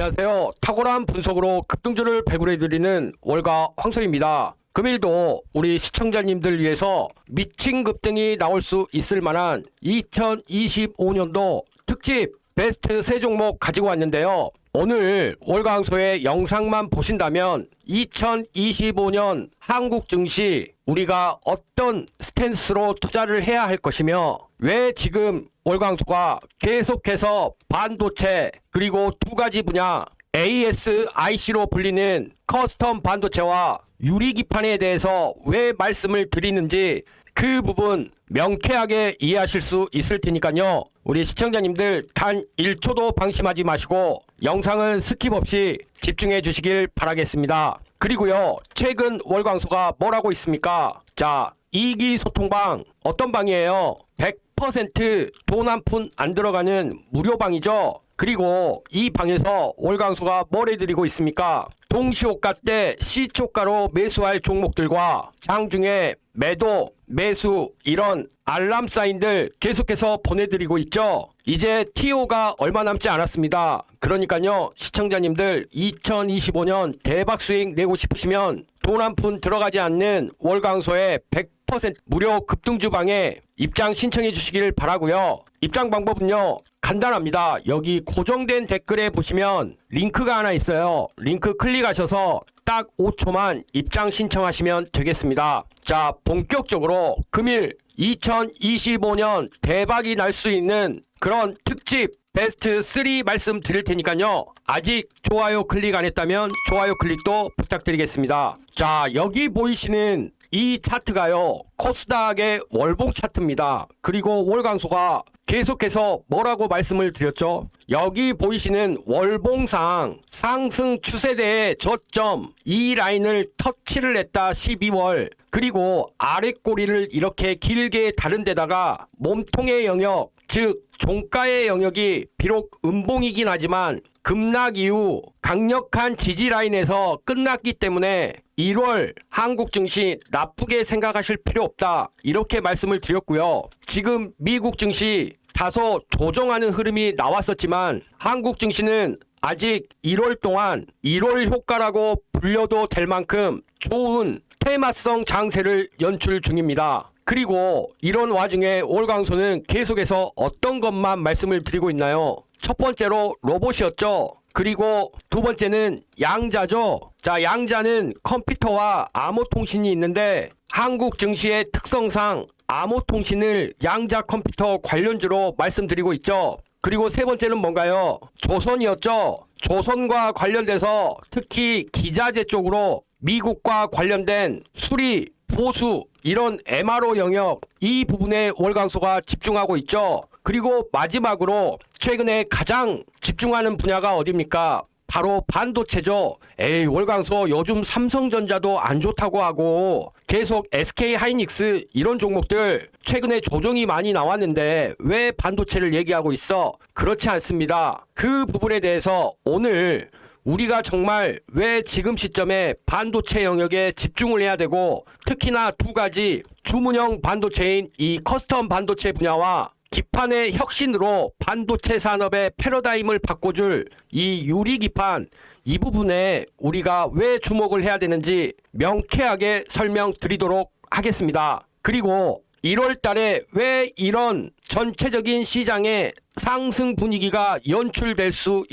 안녕하세요. 탁월한 분석으로 급등주를 발굴해드리는 월가 황소입니다. 금일도 우리 시청자님들 위해서 미친 급등이 나올 수 있을 만한 2025년도 특집 베스트 3종목 가지고 왔는데요. 오늘 월가항소의 영상만 보신다면 2025년 한국 증시 우리가 어떤 스탠스로 투자를 해야 할 것이며 왜 지금 월가항소가 계속해서 반도체 그리고 두 가지 분야 ASIC로 불리는 커스텀 반도체와 유리기판에 대해서 왜 말씀을 드리는지 그 부분 명쾌하게 이해하실 수 있을 테니까요. 우리 시청자님들 단 1초도 방심하지 마시고 영상은 스킵 없이 집중해 주시길 바라겠습니다. 그리고요, 최근 월광소가 뭐라고 있습니까? 자, 이기소통방 어떤 방이에요? 100% 돈 한 푼 안 들어가는 무료방이죠. 그리고 이 방에서 월광소가 뭘 해드리고 있습니까? 동시호가 때 시초가로 매수할 종목들과 장중에 매도, 매수 이런 알람 사인들 계속해서 보내드리고 있죠. 이제 TO가 얼마 남지 않았습니다. 그러니까요, 시청자님들 2025년 대박 수익 내고 싶으시면 돈 한 푼 들어가지 않는 월광소의 100% 무료 급등주방에 입장 신청해 주시길 바라고요. 입장 방법은요, 간단합니다. 여기 고정된 댓글에 보시면 링크가 하나 있어요. 링크 클릭하셔서 딱 5초만 입장 신청하시면 되겠습니다. 자, 본격적으로 금일 2025년 대박이 날 수 있는 그런 특집 베스트 3 말씀 드릴 테니까요. 아직 좋아요 클릭 안 했다면 좋아요 클릭도 부탁드리겠습니다. 자, 여기 보이시는 이 차트가요, 코스닥의 월봉 차트입니다. 그리고 월광소가 계속해서 뭐라고 말씀을 드렸죠? 여기 보이시는 월봉상 상승 추세대의 저점 이 라인을 터치를 했다 12월. 그리고 아랫꼬리를 이렇게 길게 다른 데다가 몸통의 영역, 즉 종가의 영역이 비록 음봉이긴 하지만 급락 이후 강력한 지지 라인에서 끝났기 때문에 1월 한국 증시 나쁘게 생각하실 필요 없다, 이렇게 말씀을 드렸고요. 지금 미국 증시 다소 조정하는 흐름이 나왔었지만 한국 증시는 아직 1월 동안 1월 효과라고 불려도 될 만큼 좋은 테마성 장세를 연출 중입니다. 그리고 이런 와중에 월광소는 계속해서 어떤 것만 말씀을 드리고 있나요? 첫 번째로 로봇이었죠. 그리고 두 번째는 양자죠. 자, 양자는 컴퓨터와 암호통신이 있는데 한국 증시의 특성상 암호통신을 양자 컴퓨터 관련주로 말씀드리고 있죠. 그리고 세 번째는 뭔가요? 조선이었죠. 조선과 관련돼서 특히 기자재 쪽으로 미국과 관련된 수리, 보수 이런 MRO 영역 이 부분에 월광소가 집중하고 있죠. 그리고 마지막으로 최근에 가장 집중하는 분야가 어디입니까? 바로 반도체죠. 에이, 월광소 요즘 삼성전자도 안 좋다고 하고 계속 SK하이닉스 이런 종목들 최근에 조정이 많이 나왔는데 왜 반도체를 얘기하고 있어? 그렇지 않습니다. 그 부분에 대해서 오늘 우리가 정말 왜 지금 시점에 반도체 영역에 집중을 해야 되고 특히나 두 가지 주문형 반도체인 이 커스텀 반도체 분야와 기판의 혁신으로 반도체 산업의 패러다임을 바꿔줄 이 유리기판 이 부분에 우리가 왜 주목을 해야 되는지 명쾌하게 설명드리도록 하겠습니다. 그리고 1월 달에 왜 이런 전체적인 시장의 상승 분위기가 연출될 수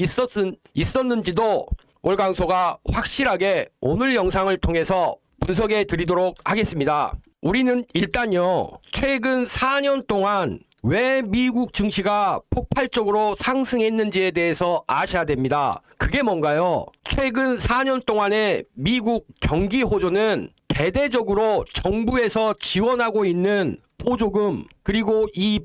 있었는지도 월광소가 확실하게 오늘 영상을 통해서 분석해 드리도록 하겠습니다. 우리는 일단요, 최근 4년 동안 왜 미국 증시가 폭발적으로 상승했는지에 대해서 아셔야 됩니다. 그게 뭔가요? 최근 4년 동안의 미국 경기 호조는 대대적으로 정부에서 지원하고 있는 보조금, 그리고 이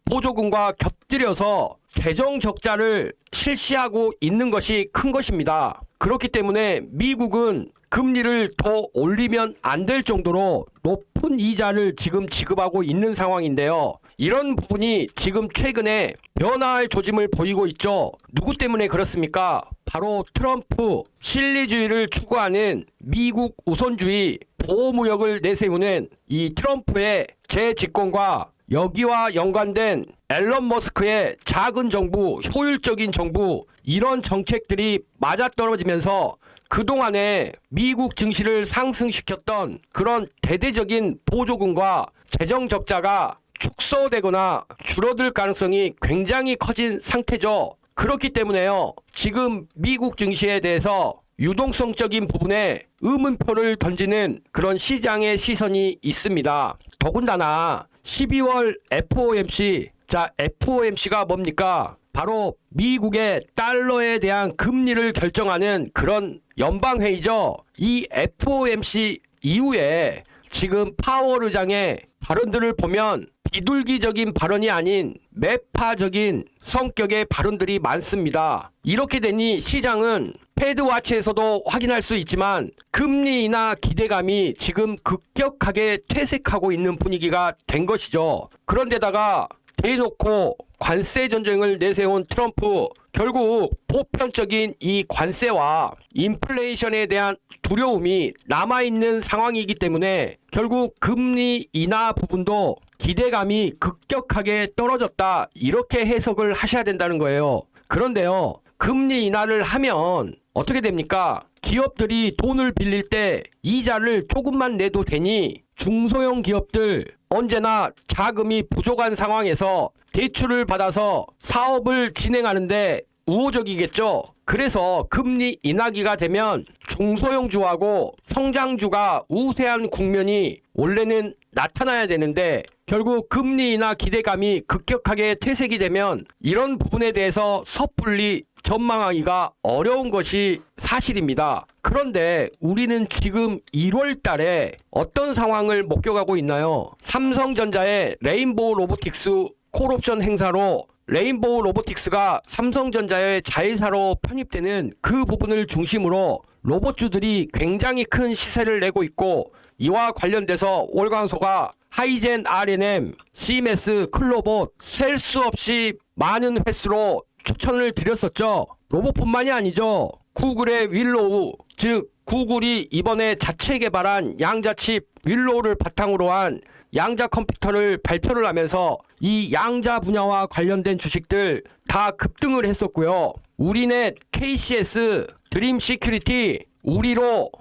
보조금과 곁들여서 재정 적자를 실시하고 있는 것이 큰 것입니다. 그렇기 때문에 미국은 금리를 더 올리면 안 될 정도로 높은 이자를 지금 지급하고 있는 상황인데요. 이런 부분이 지금 최근에 변화할 조짐을 보이고 있죠. 누구 때문에 그렇습니까? 바로 트럼프 실리주의를 추구하는 미국 우선주의 보호무역을 내세우는 이 트럼프의 재집권과 여기와 연관된 앨런 머스크의 작은 정부, 효율적인 정부, 이런 정책들이 맞아떨어지면서 그동안에 미국 증시를 상승시켰던 그런 대대적인 보조금과 재정 적자가 축소되거나 줄어들 가능성이 굉장히 커진 상태죠. 그렇기 때문에요. 지금 미국 증시에 대해서 유동성적인 부분에 의문표를 던지는 그런 시장의 시선이 있습니다. 더군다나 12월 FOMC, 자, FOMC가 뭡니까? 바로 미국의 달러에 대한 금리를 결정하는 그런 연방회의죠. 이 FOMC 이후에 지금 파월 의장의 발언들을 보면 비둘기적인 발언이 아닌 매파적인 성격의 발언들이 많습니다. 이렇게 되니 시장은 패드와치에서도 확인할 수 있지만 금리 인하 기대감이 지금 급격하게 퇴색하고 있는 분위기가 된 것이죠. 그런데다가 대놓고 관세 전쟁을 내세운 트럼프, 결국 보편적인 이 관세와 인플레이션에 대한 두려움이 남아있는 상황이기 때문에 결국 금리 인하 부분도 기대감이 급격하게 떨어졌다, 이렇게 해석을 하셔야 된다는 거예요. 그런데요, 금리 인하를 하면 어떻게 됩니까? 기업들이 돈을 빌릴 때 이자를 조금만 내도 되니 중소형 기업들 언제나 자금이 부족한 상황에서 대출을 받아서 사업을 진행하는데 우호적이겠죠. 그래서 금리 인하기가 되면 중소형주하고 성장주가 우세한 국면이 원래는 나타나야 되는데 결국 금리 인하 기대감이 급격하게 퇴색이 되면 이런 부분에 대해서 섣불리 전망하기가 어려운 것이 사실입니다. 그런데 우리는 지금 1월 달에 어떤 상황을 목격하고 있나요? 삼성전자의 레인보우 로보틱스 콜옵션 행사로 레인보우 로보틱스가 삼성전자의 자회사로 편입되는 그 부분을 중심으로 로봇주들이 굉장히 큰 시세를 내고 있고, 이와 관련돼서 월광소가 하이젠 RNM, CMS, 클로봇 셀 수 없이 많은 횟수로 추천을 드렸었죠. 로봇뿐만이 아니죠. 구글의 윌로우, 즉 구글이 이번에 자체 개발한 양자칩 윌로우를 바탕으로 한 양자 컴퓨터를 발표를 하면서 이 양자 분야와 관련된 주식들 다 급등을 했었고요. 우리넷, KCS, 드림 시큐리티, 우리로,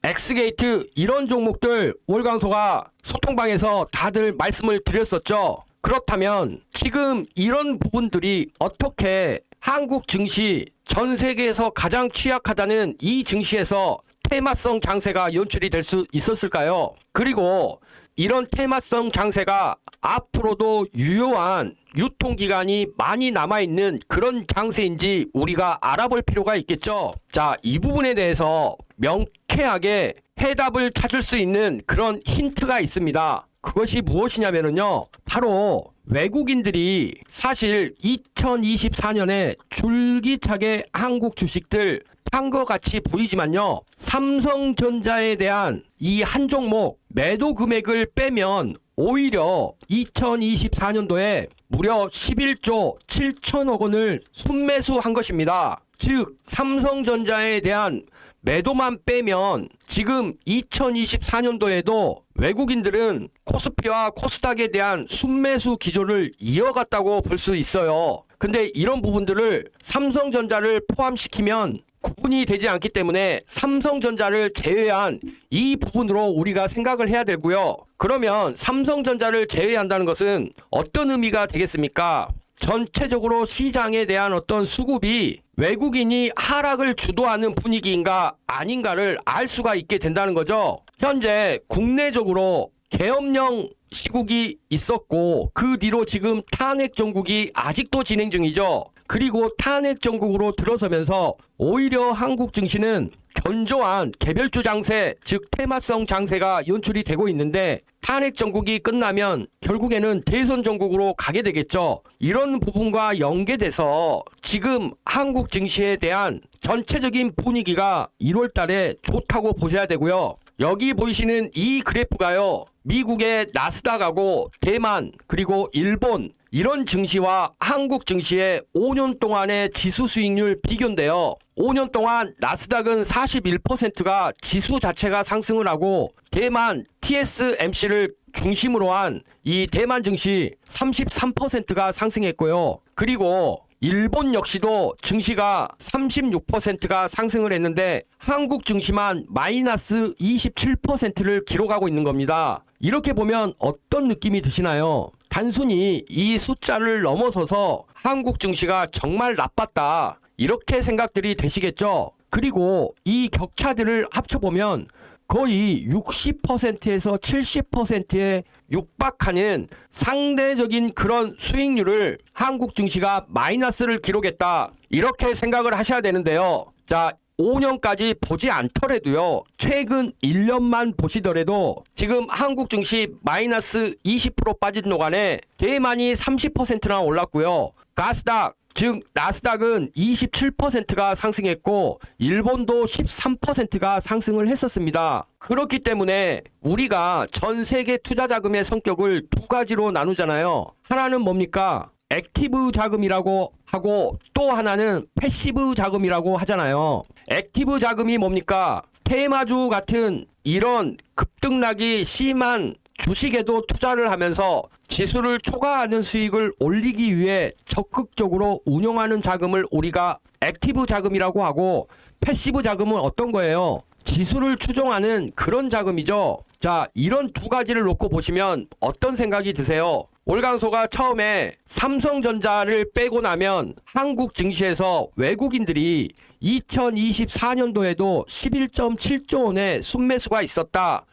엑스게이트, 이런 종목들 월광소가 소통방에서 다들 말씀을 드렸었죠. 그렇다면 지금 이런 부분들이 어떻게 한국 증시, 전 세계에서 가장 취약하다는 이 증시에서 테마성 장세가 연출이 될 수 있었을까요? 그리고 이런 테마성 장세가 앞으로도 유효한 유통기간이 많이 남아있는 그런 장세인지 우리가 알아볼 필요가 있겠죠. 자, 이 부분에 대해서 명쾌하게 해답을 찾을 수 있는 그런 힌트가 있습니다. 그것이 무엇이냐면요, 바로 외국인들이 사실 2024년에 줄기차게 한국 주식들 판 것 같이 보이지만요, 삼성전자에 대한 이 한 종목 매도 금액을 빼면 오히려 2024년도에 무려 11조 7천억 원을 순매수한 것입니다. 즉 삼성전자에 대한 매도만 빼면 지금 2024년도에도 외국인들은 코스피와 코스닥에 대한 순매수 기조를 이어갔다고 볼 수 있어요. 근데 이런 부분들을 삼성전자를 포함시키면 구분이 되지 않기 때문에 삼성전자를 제외한 이 부분으로 우리가 생각을 해야 되고요. 그러면 삼성전자를 제외한다는 것은 어떤 의미가 되겠습니까? 전체적으로 시장에 대한 어떤 수급이 외국인이 하락을 주도하는 분위기인가 아닌가를 알 수가 있게 된다는 거죠. 현재 국내적으로 계엄령 시국이 있었고 그 뒤로 지금 탄핵 정국이 아직도 진행 중이죠. 그리고 탄핵 정국으로 들어서면서 오히려 한국 증시는 견조한 개별주 장세, 즉 테마성 장세가 연출이 되고 있는데 탄핵 정국이 끝나면 결국에는 대선 정국으로 가게 되겠죠. 이런 부분과 연계돼서 지금 한국 증시에 대한 전체적인 분위기가 1월 달에 좋다고 보셔야 되고요. 여기 보이시는 이 그래프가요, 미국의 나스닥하고 대만 그리고 일본 이런 증시와 한국 증시의 5년 동안의 지수 수익률 비교인데요. 5년 동안 나스닥은 41%가 지수 자체가 상승을 하고 대만 TSMC를 중심으로 한 이 대만 증시 33%가 상승했고요. 그리고 일본 역시도 증시가 36%가 상승을 했는데 한국 증시만 마이너스 27%를 기록하고 있는 겁니다. 이렇게 보면 어떤 느낌이 드시나요? 단순히 이 숫자를 넘어서서 한국 증시가 정말 나빴다, 이렇게 생각들이 되시겠죠? 그리고 이 격차들을 합쳐보면 거의 60%에서 70%에 육박하는 상대적인 그런 수익률을 한국 증시가 마이너스를 기록했다, 이렇게 생각을 하셔야 되는데요. 자, 5년까지 보지 않더라도요, 최근 1년만 보시더라도 지금 한국 증시 마이너스 20% 빠진 동안에 대만이 30%나 올랐고요. 가스닥, 즉 나스닥은 27%가 상승했고 일본도 13%가 상승을 했었습니다. 그렇기 때문에 우리가 전 세계 투자 자금의 성격을 두 가지로 나누잖아요. 하나는 뭡니까? 액티브 자금이라고 하고 또 하나는 패시브 자금이라고 하잖아요. 액티브 자금이 뭡니까? 테마주 같은 이런 급등락이 심한 주식에도 투자를 하면서 지수를 초과하는 수익을 올리기 위해 적극적으로 운용하는 자금을 우리가 액티브 자금이라고 하고, 패시브 자금은 어떤 거예요? 지수를 추종하는 그런 자금이죠. 자, 이런 두 가지를 놓고 보시면 어떤 생각이 드세요? 월강소가 처음에 삼성전자를 빼고 나면 한국 증시에서 외국인들이 2024년도에도 11.7조 원의 순매수가 있었다,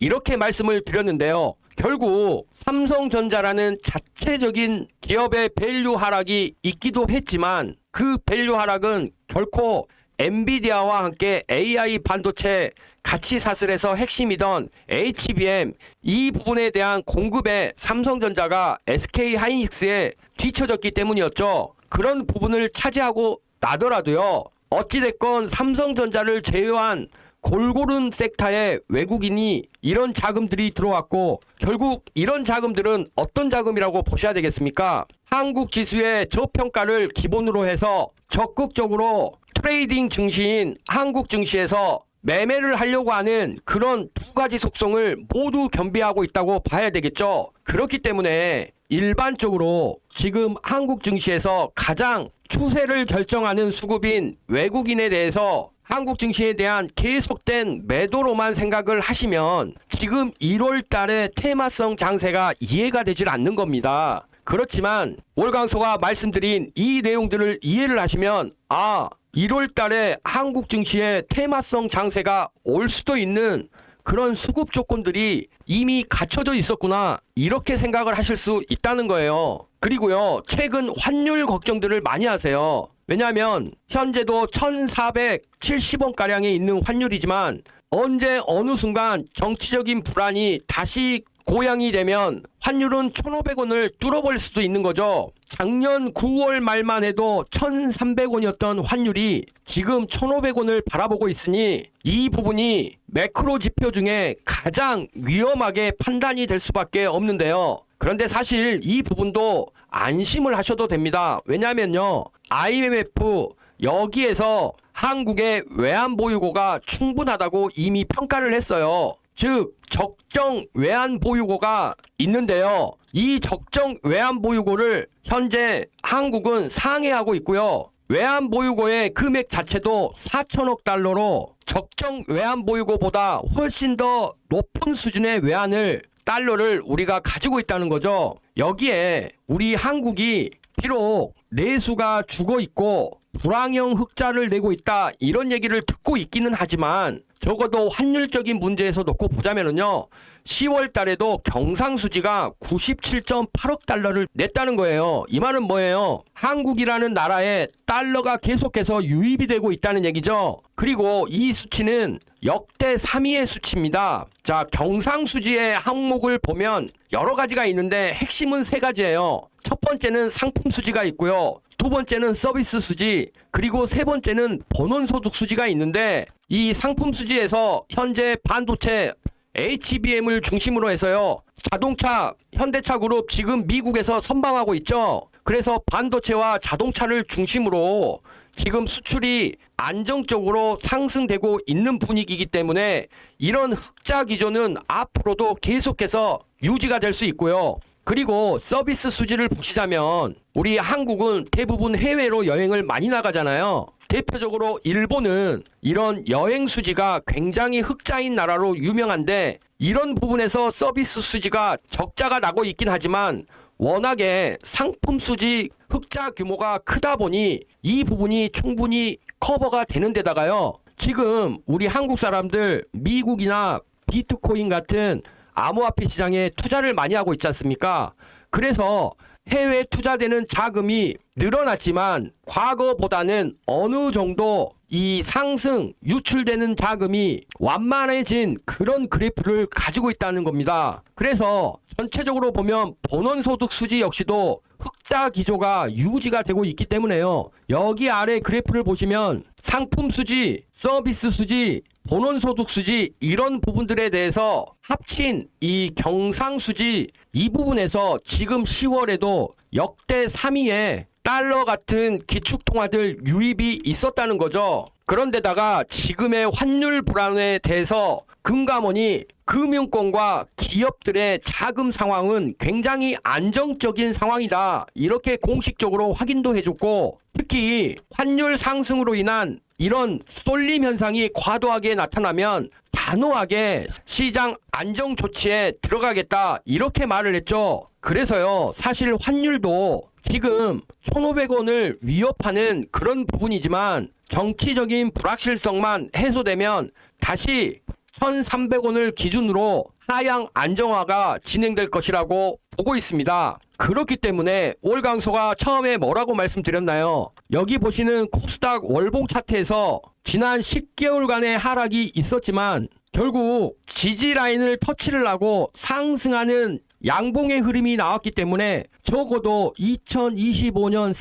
이렇게 말씀을 드렸는데요. 결국 삼성전자라는 자체적인 기업의 밸류 하락이 있기도 했지만 그 밸류 하락은 결코 엔비디아와 함께 AI 반도체 가치 사슬에서 핵심이던 HBM 이 부분에 대한 공급에 삼성전자가 SK 하이닉스에 뒤처졌기 때문이었죠. 그런 부분을 차지하고 나더라도요, 어찌됐건 삼성전자를 제외한 골고른 섹터에 외국인이 이런 자금들이 들어왔고, 결국 이런 자금들은 어떤 자금이라고 보셔야 되겠습니까? 한국 지수의 저평가를 기본으로 해서 적극적으로 트레이딩 증시인 한국 증시에서 매매를 하려고 하는 그런 두 가지 속성을 모두 겸비하고 있다고 봐야 되겠죠. 그렇기 때문에 일반적으로 지금 한국 증시에서 가장 추세를 결정하는 수급인 외국인에 대해서 한국 증시에 대한 계속된 매도로만 생각을 하시면 지금 1월 달에 테마성 장세가 이해가 되질 않는 겁니다. 그렇지만 월강소가 말씀드린 이 내용들을 이해를 하시면 1월 달에 한국 증시에 테마성 장세가 올 수도 있는 그런 수급 조건들이 이미 갖춰져 있었구나, 이렇게 생각을 하실 수 있다는 거예요. 그리고요, 최근 환율 걱정들을 많이 하세요. 왜냐하면 현재도 1470원가량에 있는 환율이지만 언제 어느 순간 정치적인 불안이 다시 고양이 되면 환율은 1,500원을 뚫어버릴 수도 있는 거죠. 작년 9월 말만 해도 1,300원이었던 환율이 지금 1,500원을 바라보고 있으니 이 부분이 매크로 지표 중에 가장 위험하게 판단이 될 수밖에 없는데요. 그런데 사실 이 부분도 안심을 하셔도 됩니다. 왜냐하면요, IMF 여기에서 한국의 외환 보유고가 충분하다고 이미 평가를 했어요. 즉 적정 외환 보유고가 있는데요. 이 적정 외환 보유고를 현재 한국은 상회하고 있고요. 외환 보유고의 금액 자체도 4천억 달러로 적정 외환 보유고보다 훨씬 더 높은 수준의 외환을 달러를 우리가 가지고 있다는 거죠. 여기에 우리 한국이 비록 내수가 죽어 있고 불황형 흑자를 내고 있다, 이런 얘기를 듣고 있기는 하지만 적어도 환율적인 문제에서 놓고 보자면은요, 10월 달에도 경상수지가 97.8억 달러를 냈다는 거예요. 이 말은 뭐예요? 한국이라는 나라에 달러가 계속해서 유입이 되고 있다는 얘기죠. 그리고 이 수치는 역대 3위의 수치입니다. 자, 경상수지의 항목을 보면 여러 가지가 있는데 핵심은 세 가지예요. 첫 번째는 상품 수지가 있고요. 두 번째는 서비스 수지, 그리고 세 번째는 본원소득 수지가 있는데, 이 상품 수지에서 현재 반도체 HBM을 중심으로 해서요, 자동차 현대차 그룹 지금 미국에서 선방하고 있죠. 그래서 반도체와 자동차를 중심으로 지금 수출이 안정적으로 상승되고 있는 분위기이기 때문에 이런 흑자 기조는 앞으로도 계속해서 유지가 될 수 있고요. 그리고 서비스 수지를 보시자면 우리 한국은 대부분 해외로 여행을 많이 나가잖아요. 대표적으로 일본은 이런 여행 수지가 굉장히 흑자인 나라로 유명한데 이런 부분에서 서비스 수지가 적자가 나고 있긴 하지만 워낙에 상품 수지 흑자 규모가 크다 보니 이 부분이 충분히 커버가 되는 데다가요. 지금 우리 한국 사람들 미국이나 비트코인 같은 암호화폐 시장에 투자를 많이 하고 있지 않습니까? 그래서 해외 투자되는 자금이 늘어났지만 과거보다는 어느 정도 이 상승 유출되는 자금이 완만해진 그런 그래프를 가지고 있다는 겁니다. 그래서 전체적으로 보면 본원소득 수지 역시도 흑자 기조가 유지가 되고 있기 때문에요. 여기 아래 그래프를 보시면 상품 수지, 서비스 수지, 본원소득 수지 이런 부분들에 대해서 합친 이 경상수지 이 부분에서 지금 10월에도 역대 3위에 달러 같은 기축통화들 유입이 있었다는 거죠. 그런데다가 지금의 환율 불안에 대해서 금감원이 금융권과 기업들의 자금 상황은 굉장히 안정적인 상황이다. 이렇게 공식적으로 확인도 해줬고 특히 환율 상승으로 인한 이런 쏠림 현상이 과도하게 나타나면 단호하게 시장 안정 조치에 들어가겠다 이렇게 말을 했죠. 그래서요 사실 환율도 지금 1,500원을 위협하는 그런 부분이지만 정치적인 불확실성만 해소되면 다시 1,300원을 기준으로 하향 안정화가 진행될 것이라고 보고 있습니다. 그렇기 때문에 월강소가 처음에 뭐라고 말씀드렸나요? 여기 보시는 코스닥 월봉 차트에서 지난 10개월간의 하락이 있었지만 결국 지지 라인을 터치를 하고 상승하는 양봉의 흐름이 나왔기 때문에 적어도 2025년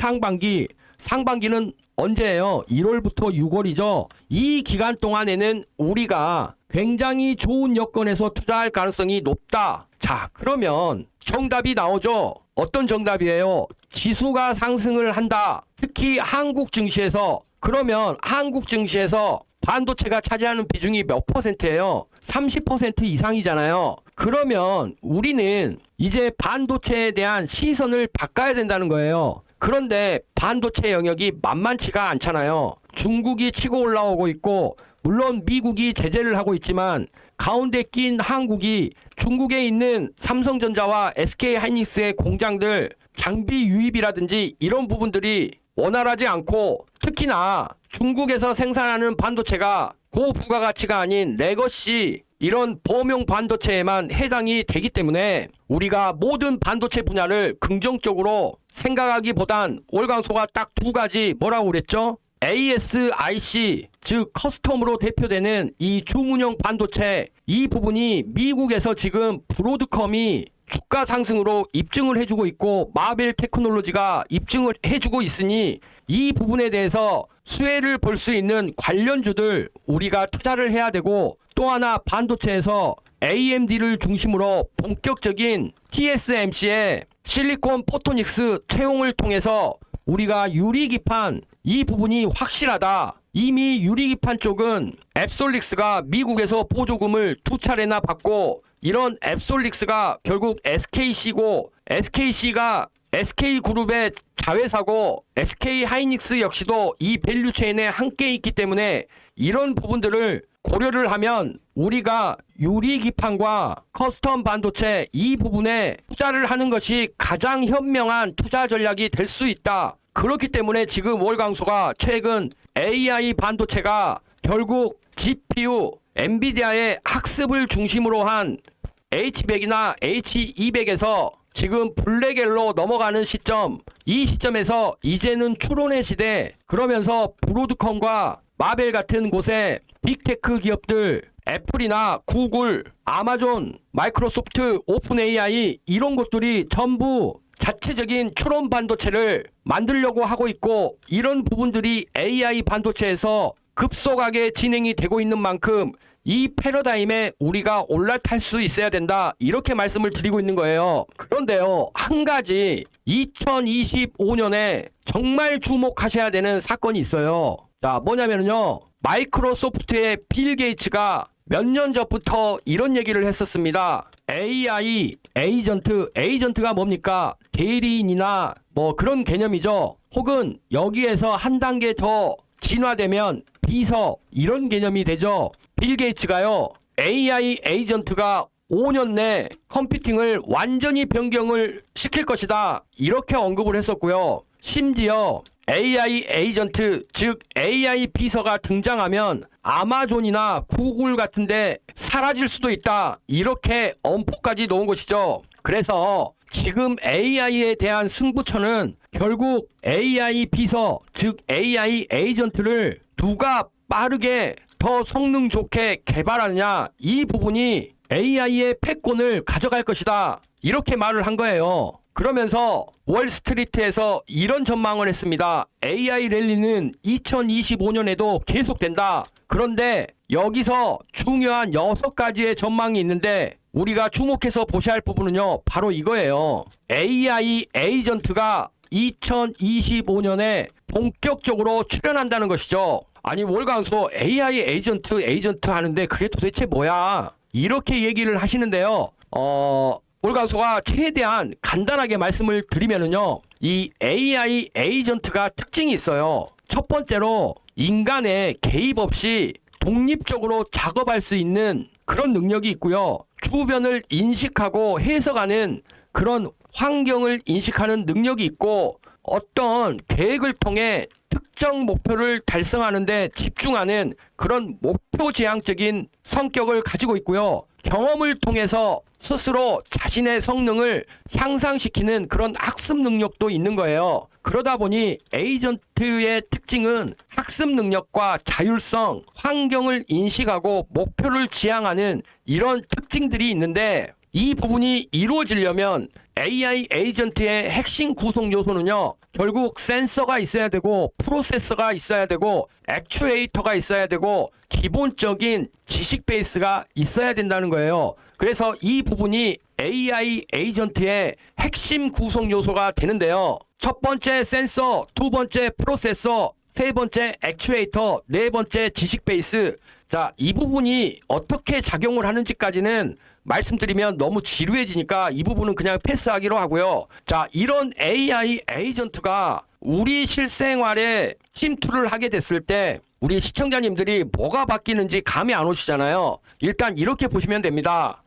상반기는 언제예요? 1월부터 6월이죠. 이 기간 동안에는 우리가 굉장히 좋은 여건에서 투자할 가능성이 높다. 자, 그러면 정답이 나오죠. 어떤 정답이에요? 지수가 상승을 한다. 특히 한국 증시에서. 그러면 한국 증시에서 반도체가 차지하는 비중이 몇 %예요? 30% 이상이잖아요. 그러면 우리는 이제 반도체에 대한 시선을 바꿔야 된다는 거예요. 그런데 반도체 영역이 만만치가 않잖아요. 중국이 치고 올라오고 있고 물론 미국이 제재를 하고 있지만 가운데 낀 한국이 중국에 있는 삼성전자와 SK하이닉스의 공장들 장비 유입이라든지 이런 부분들이 원활하지 않고 특히나 중국에서 생산하는 반도체가 고부가가치가 아닌 레거시 이런 범용 반도체에만 해당이 되기 때문에 우리가 모든 반도체 분야를 긍정적으로 생각하기보단 월강소가 딱 두 가지 뭐라고 그랬죠? ASIC 즉 커스텀으로 대표되는 이 주문형 반도체 이 부분이 미국에서 지금 브로드컴이 주가 상승으로 입증을 해주고 있고 마벨 테크놀로지가 입증을 해주고 있으니 이 부분에 대해서 수혜를 볼 수 있는 관련주들 우리가 투자를 해야 되고 또 하나 반도체에서 AMD를 중심으로 본격적인 TSMC의 실리콘 포토닉스 채용을 통해서 우리가 유리기판 이 부분이 확실하다. 이미 유리기판 쪽은 앱솔릭스가 미국에서 보조금을 2차례나 받고 이런 앱솔릭스가 결국 SKC고 SKC가 SK그룹의 자회사고 SK하이닉스 역시도 이 밸류체인에 함께 있기 때문에 이런 부분들을 고려를 하면 우리가 유리기판과 커스텀 반도체 이 부분에 투자를 하는 것이 가장 현명한 투자 전략이 될 수 있다. 그렇기 때문에 지금 월강소가 최근 AI 반도체가 결국 GPU, 엔비디아의 학습을 중심으로 한 H100이나 H200에서 지금 블랙엘로 넘어가는 시점, 이 시점에서 이제는 추론의 시대, 그러면서 브로드컴과 마벨 같은 곳에 빅테크 기업들, 애플이나 구글, 아마존, 마이크로소프트, 오픈 AI 이런 것들이 전부 자체적인 추론 반도체를 만들려고 하고 있고 이런 부분들이 AI 반도체에서 급속하게 진행이 되고 있는 만큼 이 패러다임에 우리가 올라탈 수 있어야 된다. 이렇게 말씀을 드리고 있는 거예요. 그런데요, 한 가지 2025년에 정말 주목하셔야 되는 사건이 있어요. 자, 뭐냐면요. 마이크로소프트의 빌 게이츠가 몇 년 전부터 이런 얘기를 했었습니다. AI 에이전트가 뭡니까? 대리인이나 뭐 그런 개념이죠. 혹은 여기에서 한 단계 더 진화되면 비서 이런 개념이 되죠. 빌 게이츠가요. AI 에이전트가 5년 내 컴퓨팅을 완전히 변경을 시킬 것이다. 이렇게 언급을 했었고요. 심지어 AI 에이전트, 즉 AI 비서가 등장하면 아마존이나 구글 같은데 사라질 수도 있다. 이렇게 엄포까지 놓은 것이죠. 그래서 지금 AI에 대한 승부처는 결국 AI 비서, 즉 AI 에이전트를 누가 빠르게 더 성능 좋게 개발하느냐, 이 부분이 AI의 패권을 가져갈 것이다. 이렇게 말을 한 거예요. 그러면서 월스트리트에서 이런 전망을 했습니다. AI 랠리는 2025년에도 계속된다. 그런데 여기서 중요한 6가지의 전망이 있는데 우리가 주목해서 보셔야 할 부분은요, 바로 이거예요. AI 에이전트가 2025년에 본격적으로 출현한다는 것이죠. 아니, 월광소 AI 에이전트 하는데 그게 도대체 뭐야? 이렇게 얘기를 하시는데요. 월광소가 최대한 간단하게 말씀을 드리면은요, 이 AI 에이전트가 특징이 있어요. 첫 번째로 인간의 개입 없이 독립적으로 작업할 수 있는 그런 능력이 있고요. 주변을 인식하고 해석하는 그런 환경을 인식하는 능력이 있고, 어떤 계획을 통해 특정 목표를 달성하는 데 집중하는 그런 목표지향적인 성격을 가지고 있고요. 경험을 통해서 스스로 자신의 성능을 향상시키는 그런 학습 능력도 있는 거예요. 그러다 보니 에이전트의 특징은 학습 능력과 자율성, 환경을 인식하고 목표를 지향하는 이런 특징들이 있는데, 이 부분이 이루어지려면 AI 에이전트의 핵심 구성 요소는요, 결국 센서가 있어야 되고, 프로세서가 있어야 되고, 액추에이터가 있어야 되고, 기본적인 지식 베이스가 있어야 된다는 거예요. 그래서 이 부분이 AI 에이전트의 핵심 구성 요소가 되는데요. 첫 번째 센서, 두 번째 프로세서, 세 번째 액추에이터, 네 번째 지식 베이스. 자, 이 부분이 어떻게 작용을 하는지까지는 말씀드리면 너무 지루해지니까 이 부분은 그냥 패스하기로 하고요. 자, 이런 AI 에이전트가 우리 실생활에 침투를 하게 됐을 때 우리 시청자님들이 뭐가 바뀌는지 감이 안 오시잖아요. 일단 이렇게 보시면 됩니다.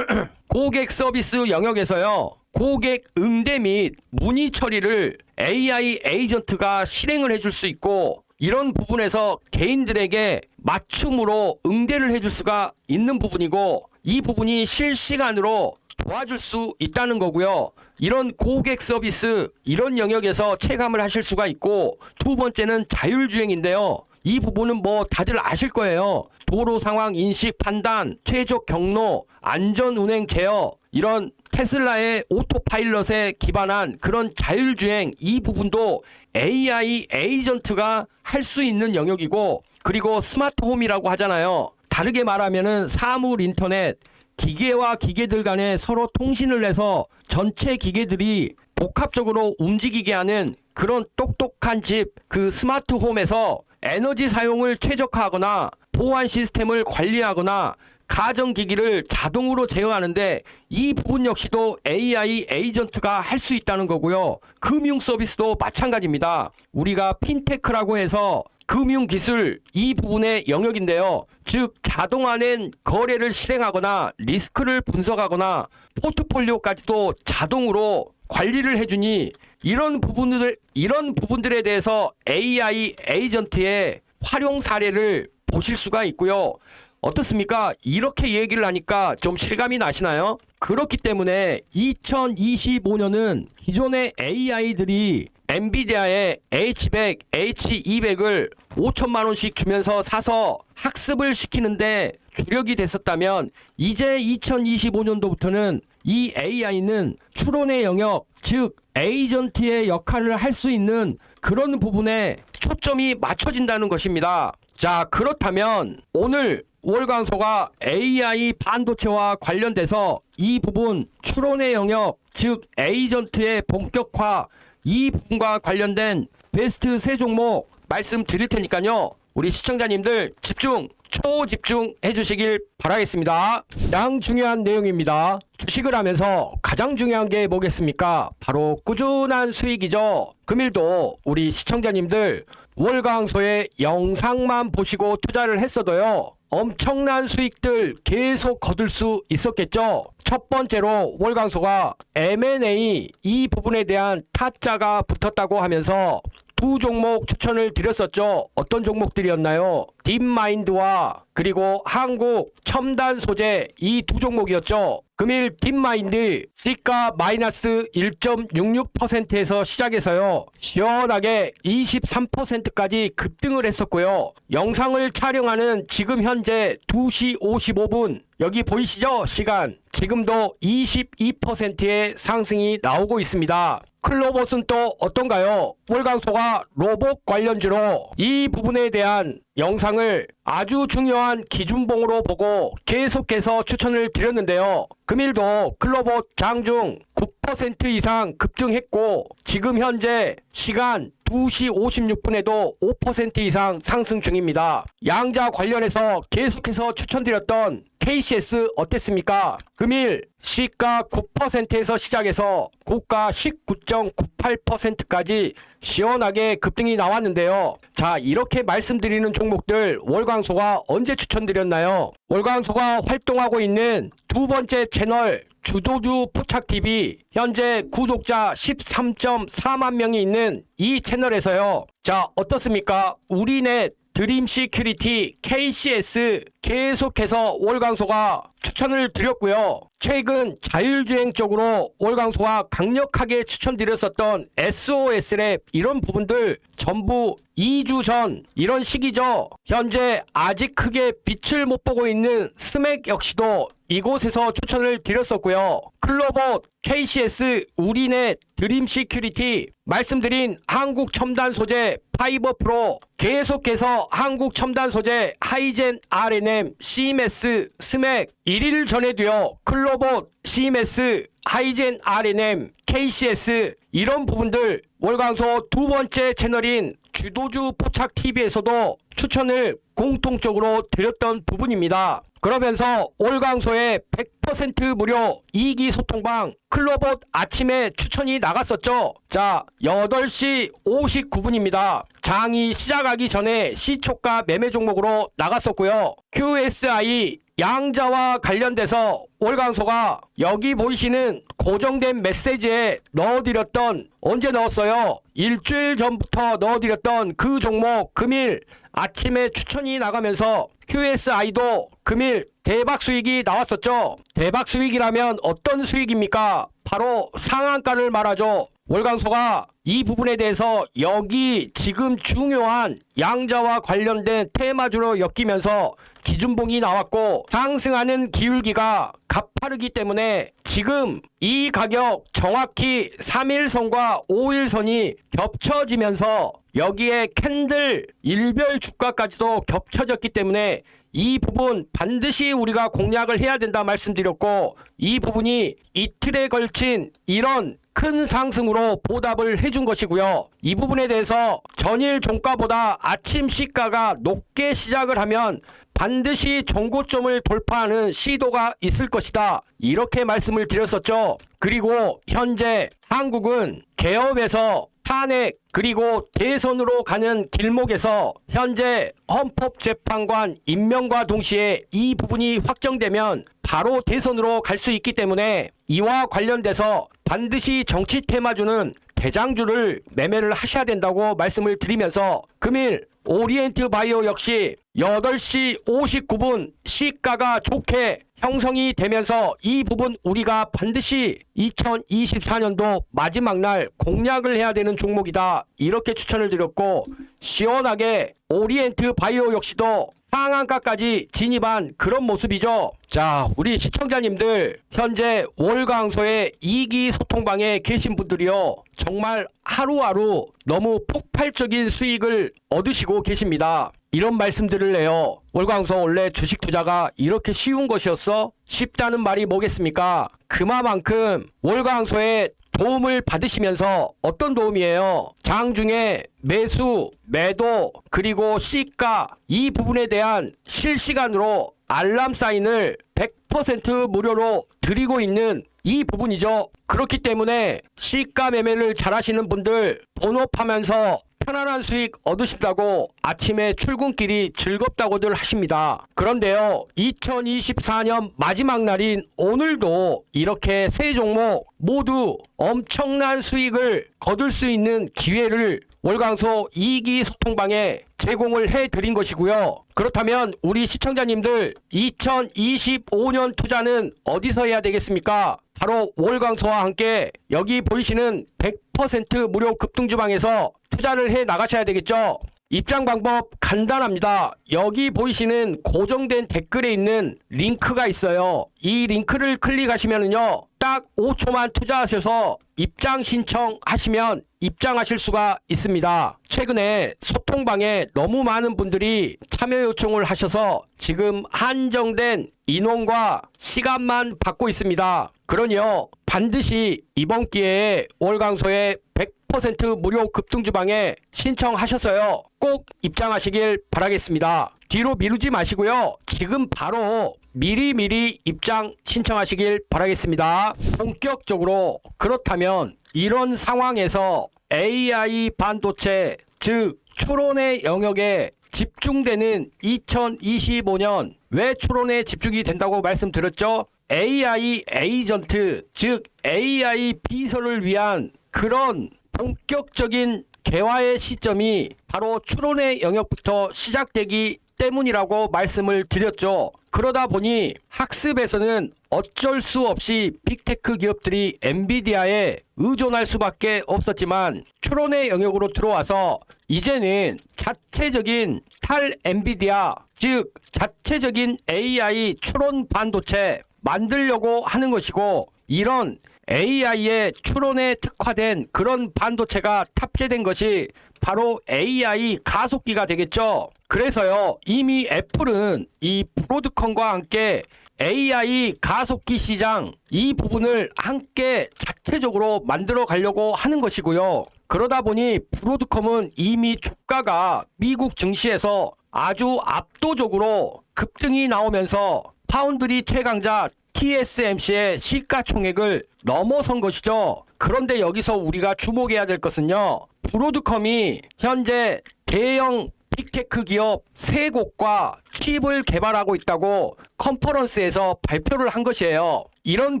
고객 서비스 영역에서요, 고객 응대 및 문의 처리를 AI 에이전트가 실행을 해줄 수 있고, 이런 부분에서 개인들에게 맞춤으로 응대를 해줄 수가 있는 부분이고, 이 부분이 실시간으로 도와줄 수 있다는 거고요. 이런 고객 서비스, 이런 영역에서 체감을 하실 수가 있고, 두 번째는 자율주행인데요. 이 부분은 뭐 다들 아실 거예요. 도로 상황 인식 판단, 최적 경로, 안전 운행 제어, 이런 테슬라의 오토파일럿에 기반한 그런 자율주행, 이 부분도 AI 에이전트가 할 수 있는 영역이고, 그리고 스마트홈이라고 하잖아요. 다르게 말하면은 사물 인터넷, 기계와 기계들 간에 서로 통신을 해서 전체 기계들이 복합적으로 움직이게 하는 그런 똑똑한 집, 그 스마트홈에서 에너지 사용을 최적화하거나 보안 시스템을 관리하거나 가전기기를 자동으로 제어하는데, 이 부분 역시도 AI 에이전트가 할 수 있다는 거고요. 금융 서비스도 마찬가지입니다. 우리가 핀테크라고 해서 금융기술, 이 부분의 영역인데요. 즉 자동화된 거래를 실행하거나 리스크를 분석하거나 포트폴리오까지도 자동으로 관리를 해주니, 이런 부분들에 대해서 AI 에이전트의 활용 사례를 보실 수가 있고요. 어떻습니까? 이렇게 얘기를 하니까 좀 실감이 나시나요? 그렇기 때문에 2025년은 기존의 AI들이 엔비디아의 H100, H200을 5천만 원씩 주면서 사서 학습을 시키는데 주력이 됐었다면, 이제 2025년도부터는 이 AI는 추론의 영역, 즉 에이전트의 역할을 할 수 있는 그런 부분에 초점이 맞춰진다는 것입니다. 자, 그렇다면 오늘 월광소가 AI 반도체와 관련돼서 이 부분 추론의 영역, 즉 에이전트의 본격화, 이 부분과 관련된 베스트 세 종목 말씀드릴 테니까요. 우리 시청자님들 집중, 초집중 해주시길 바라겠습니다. 가장 중요한 내용입니다. 주식을 하면서 가장 중요한 게 뭐겠습니까? 바로 꾸준한 수익이죠. 금일도 우리 시청자님들 월광소의 영상만 보시고 투자를 했어도요, 엄청난 수익들 계속 거둘 수 있었겠죠. 첫 번째로 월광소가 M&A 이 부분에 대한 타짜가 붙었다고 하면서 두 종목 추천을 드렸었죠. 어떤 종목들이었나요? 딥마인드와 그리고 한국 첨단 소재, 이 두 종목이었죠. 금일 딥마인드 시가 마이너스 1.66%에서 시작해서요, 시원하게 23%까지 급등을 했었고요. 영상을 촬영하는 지금 현재 2시 55분 여기 보이시죠? 시간 지금도 22%의 상승이 나오고 있습니다. 클로봇은 또 어떤가요? 월광소가 로봇 관련주로 이 부분에 대한 영상을 아주 중요한 기준봉으로 보고 계속해서 추천을 드렸는데요. 금일도 클로봇 장중 9% 이상 급등했고 지금 현재 시간 2시 56분에도 5% 이상 상승 중입니다. 양자 관련해서 계속해서 추천드렸던 KCS 어땠습니까? 금일 시가 9%에서 시작해서 고가 19.98%까지 시원하게 급등이 나왔는데요. 자, 이렇게 말씀드리는 종목들 월광소가 언제 추천드렸나요? 월광소가 활동하고 있는 두 번째 채널 주도주 포착TV, 현재 구독자 13.4만 명이 있는 이 채널에서요. 자, 어떻습니까? 우리넷, 드림시큐리티, KCS 계속해서 월광소가 추천을 드렸고요. 최근 자율주행 쪽으로 월광소가 강력하게 추천드렸었던 SOS랩, 이런 부분들 전부 2주 전 이런 시기죠. 현재 아직 크게 빛을 못 보고 있는 스맥 역시도 이곳에서 추천을 드렸었고요. 클로봇, KCS, 우리넷, 드림시큐리티, 말씀드린 한국 첨단 소재 파이버 프로, 계속해서 한국 첨단 소재 하이젠 RNM, CMS, 스맥, 1일 전에도요. 클로봇, CMS, 하이젠 RNM, KCS 이런 부분들 월광소 두 번째 채널인 주도주 포착TV에서도 추천을 공통적으로 드렸던 부분입니다. 그러면서 월광소의 100% 무료 2기 소통방 클로봇 아침에 추천이 나갔었죠. 자, 8시 59분입니다. 장이 시작하기 전에 시초가 매매 종목으로 나갔었고요. QSI 양자와 관련돼서 월광소가 여기 보이시는 고정된 메시지에 넣어드렸던, 언제 넣었어요? 일주일 전부터 넣어드렸던 그 종목 금일 아침에 추천이 나가면서 QSI도 금일 대박 수익이 나왔었죠. 대박 수익이라면 어떤 수익입니까? 바로 상한가를 말하죠. 월광소가 이 부분에 대해서 여기 지금 중요한 양자와 관련된 테마주로 엮이면서 기준봉이 나왔고 상승하는 기울기가 가파르기 때문에 지금 이 가격 정확히 3일선과 5일선이 겹쳐지면서 여기에 캔들 일별 주가까지도 겹쳐졌기 때문에 이 부분 반드시 우리가 공략을 해야 된다 말씀드렸고, 이 부분이 이틀에 걸친 이런 큰 상승으로 보답을 해준 것이고요. 이 부분에 대해서 전일 종가보다 아침 시가가 높게 시작을 하면 반드시 정고점을 돌파하는 시도가 있을 것이다, 이렇게 말씀을 드렸었죠. 그리고 현재 한국은 개업에서 탄핵 그리고 대선으로 가는 길목에서 현재 헌법재판관 임명과 동시에 이 부분이 확정되면 바로 대선으로 갈 수 있기 때문에 이와 관련돼서 반드시 정치 테마주는 대장주를 매매를 하셔야 된다고 말씀을 드리면서 금일 오리엔트 바이오 역시 8시 59분 시가가 좋게 형성이 되면서 이 부분 우리가 반드시 2024년도 마지막 날 공략을 해야 되는 종목이다, 이렇게 추천을 드렸고, 시원하게 오리엔트 바이오 역시도 상한가까지 진입한 그런 모습이죠. 자, 우리 시청자님들 현재 월광소의 2기 소통방에 계신 분들이요, 정말 하루하루 너무 폭발적인 수익을 얻으시고 계십니다. 이런 말씀들을 해요. 월광소 원래 주식 투자가 이렇게 쉬운 것이었어? 쉽다는 말이 뭐겠습니까? 그만큼 월광소에 도움을 받으시면서 어떤 도움이에요? 장중에 매수, 매도, 그리고 시가 이 부분에 대한 실시간으로 알람 사인을 100% 무료로 드리고 있는 이 부분이죠. 그렇기 때문에 시가 매매를 잘하시는 분들 본업하면서 편안한 수익 얻으신다고 아침에 출근길이 즐겁다고들 하십니다. 그런데요, 2024년 마지막 날인 오늘도 이렇게 세 종목 모두 엄청난 수익을 거둘 수 있는 기회를 월광소 이기 소통방에 제공을 해드린 것이고요. 그렇다면 우리 시청자님들 2025년 투자는 어디서 해야 되겠습니까? 바로 월광소와 함께 여기 보이시는 100% 무료 급등주방에서 투자를 해 나가셔야 되겠죠. 입장 방법 간단합니다. 여기 보이시는 고정된 댓글에 있는 링크가 있어요. 이 링크를 클릭하시면요, 딱 5초만 투자하셔서 입장 신청하시면 입장하실 수가 있습니다. 최근에 소통방에 너무 많은 분들이 참여 요청을 하셔서 지금 한정된 인원과 시간만 받고 있습니다. 그러니요, 반드시 이번 기회에 월광소에 100% 무료 급등주방에 신청하셨어요. 꼭 입장하시길 바라겠습니다. 뒤로 미루지 마시고요, 지금 바로 미리미리 입장 신청하시길 바라겠습니다. 본격적으로 그렇다면 이런 상황에서 AI 반도체, 즉 추론의 영역에 집중되는 2025년, 왜 추론에 집중이 된다고 말씀드렸죠? AI 에이전트, 즉 AI 비서를 위한 그런 본격적인 개화의 시점이 바로 추론의 영역부터 시작되기 때문이라고 말씀을 드렸죠. 그러다 보니 학습에서는 어쩔 수 없이 빅테크 기업들이 엔비디아에 의존할 수밖에 없었지만 추론의 영역으로 들어와서 이제는 자체적인 탈 엔비디아, 즉 자체적인 AI 추론 반도체 만들려고 하는 것이고, 이런 AI의 추론에 특화된 그런 반도체가 탑재된 것이 바로 AI 가속기가 되겠죠. 그래서요, 이미 애플은 이 브로드컴과 함께 AI 가속기 시장 이 부분을 함께 자체적으로 만들어 가려고 하는 것이고요. 그러다 보니 브로드컴은 이미 주가가 미국 증시에서 아주 압도적으로 급등이 나오면서 파운드리 최강자 TSMC의 시가총액을 넘어선 것이죠. 그런데 여기서 우리가 주목해야 될 것은요, 브로드컴이 현재 대형 빅테크 기업 3곳과 칩을 개발하고 있다고 컨퍼런스에서 발표를 한 것이에요. 이런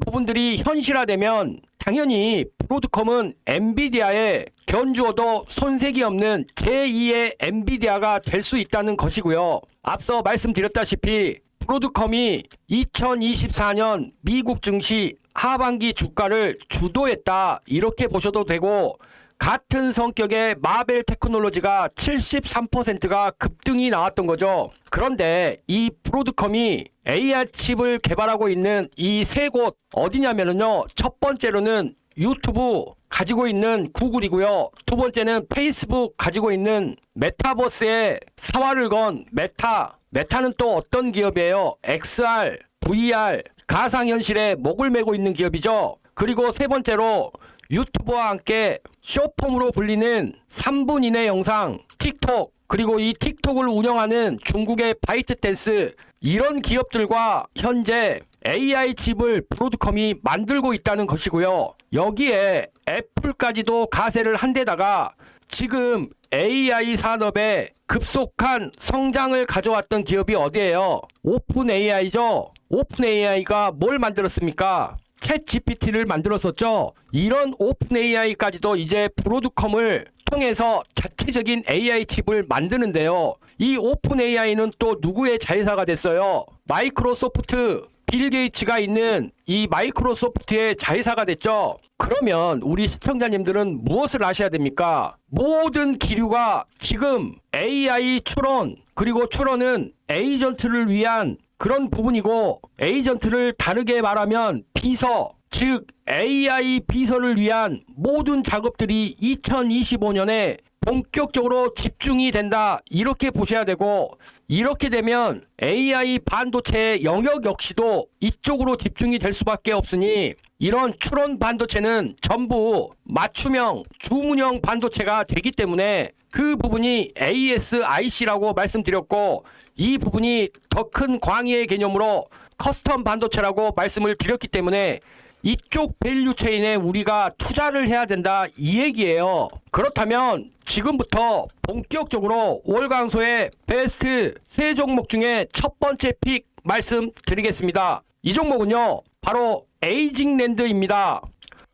부분들이 현실화되면 당연히 브로드컴은 엔비디아에 견주어도 손색이 없는 제2의 엔비디아가 될 수 있다는 것이고요. 앞서 말씀드렸다시피 브로드컴이 2024년 미국 증시 하반기 주가를 주도했다, 이렇게 보셔도 되고, 같은 성격의 마벨 테크놀로지가 73%가 급등이 나왔던 거죠. 그런데 이 브로드컴이 AR 칩을 개발하고 있는 이 3곳 어디냐면요, 첫 번째로는 유튜브 가지고 있는 구글이고요. 두 번째는 페이스북 가지고 있는 메타버스에 사활을 건 메타는 또 어떤 기업이에요? XR, VR, 가상현실에 목을 메고 있는 기업이죠. 그리고 세 번째로 유튜브와 함께 숏폼으로 불리는 3분 이내 영상 틱톡, 그리고 이 틱톡을 운영하는 중국의 바이트댄스, 이런 기업들과 현재 AI 칩을 브로드컴이 만들고 있다는 것이고요. 여기에 애플까지도 가세를 한 데다가 지금 AI 산업에 급속한 성장을 가져왔던 기업이 어디예요? 오픈 AI죠. 오픈 AI가 뭘 만들었습니까? 챗 GPT를 만들었었죠. 이런 오픈 AI까지도 이제 브로드컴을 통해서 자체적인 AI 칩을 만드는데요. 이 오픈 AI는 또 누구의 자회사가 됐어요? 마이크로소프트, 빌 게이츠가 있는 이 마이크로소프트의 자회사가 됐죠. 그러면 우리 시청자님들은 무엇을 아셔야 됩니까? 모든 기류가 지금 AI 추론, 그리고 추론은 에이전트를 위한 그런 부분이고, 에이전트를 다르게 말하면 비서, 즉 AI 비서를 위한 모든 작업들이 2025년에 본격적으로 집중이 된다 이렇게 보셔야 되고, 이렇게 되면 AI 반도체 영역 역시도 이쪽으로 집중이 될 수밖에 없으니 이런 추론 반도체는 전부 맞춤형 주문형 반도체가 되기 때문에 그 부분이 ASIC라고 말씀드렸고, 이 부분이 더 큰 광의의 개념으로 커스텀 반도체라고 말씀을 드렸기 때문에 이쪽 밸류 체인에 우리가 투자를 해야 된다 이 얘기예요. 그렇다면 지금부터 본격적으로 월강소의 베스트 3종목 중에 첫 번째 픽 말씀드리겠습니다. 이 종목은요 바로 에이징랜드입니다.